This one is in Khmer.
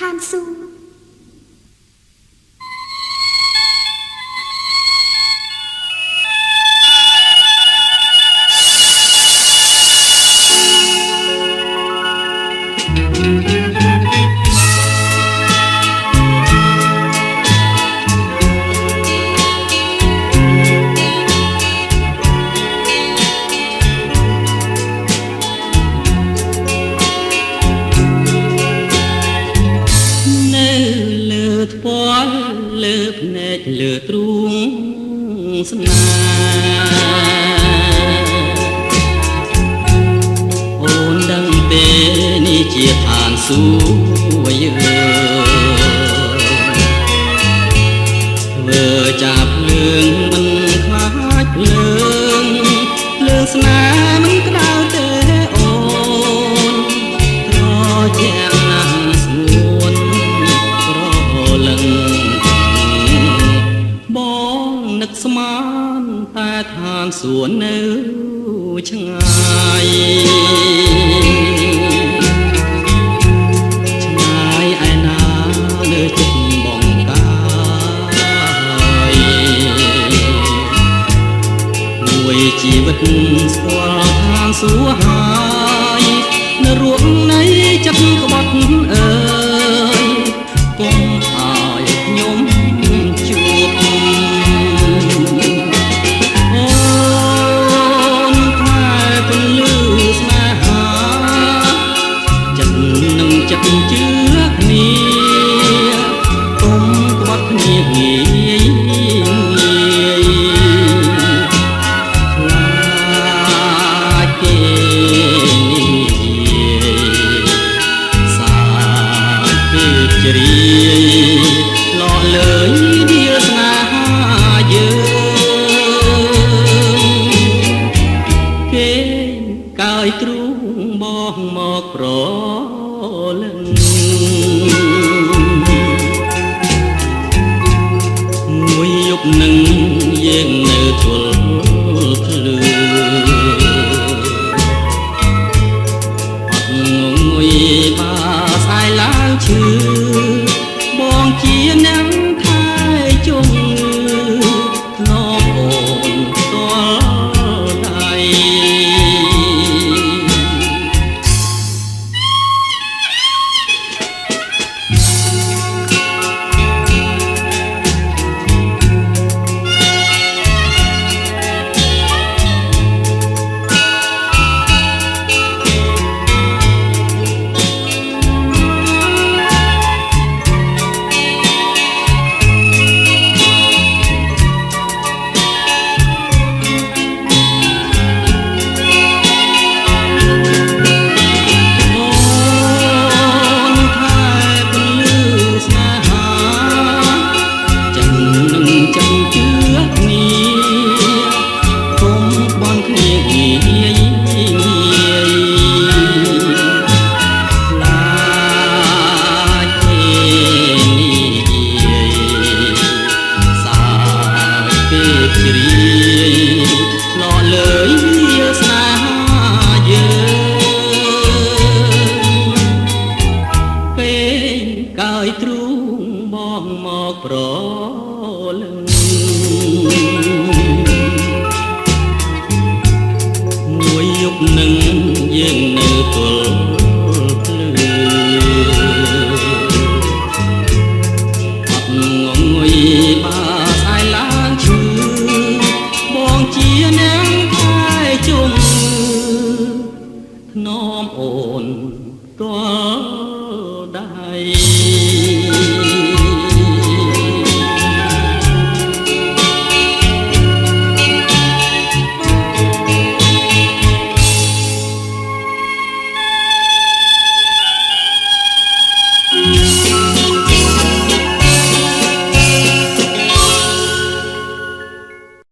ឋានសួគ៌លើភ្នែកលើទ្រូងស្នេហ៍អូនដឹងទេនេះជាឋានសួគ៌យើងធ្វើចាប់ភ្លើងមិនខ្លាចភ្លើងស្នេហ៍មិនក្តៅទេអូនត្រជាក់ណាស់ស្ងួនក្រលឹងនឹកស្មានតែឋានសួគ៌នៅឆ្ងាយឯណាលើចិត្តបងកាយមួយជីវិតស្គាល់ឋានសួគ៌ហើយនៅរួងនៃចិត្តក្បត់អើយកុំឲ្យខ្ញុំជួបចិត្តជឿគ្នាកុំក្បត់គ្នាងាយខ្លាចគេនិយាយសាពេកជ្រាយលក់លើយដៀលស្នេហាយើងគេកាយទ្រូងបងមកប្រលឹងមួយយប់នឹងយើងនៅទល់ភ្លឺអត់ងងុយបាសាយឡើងឈឺ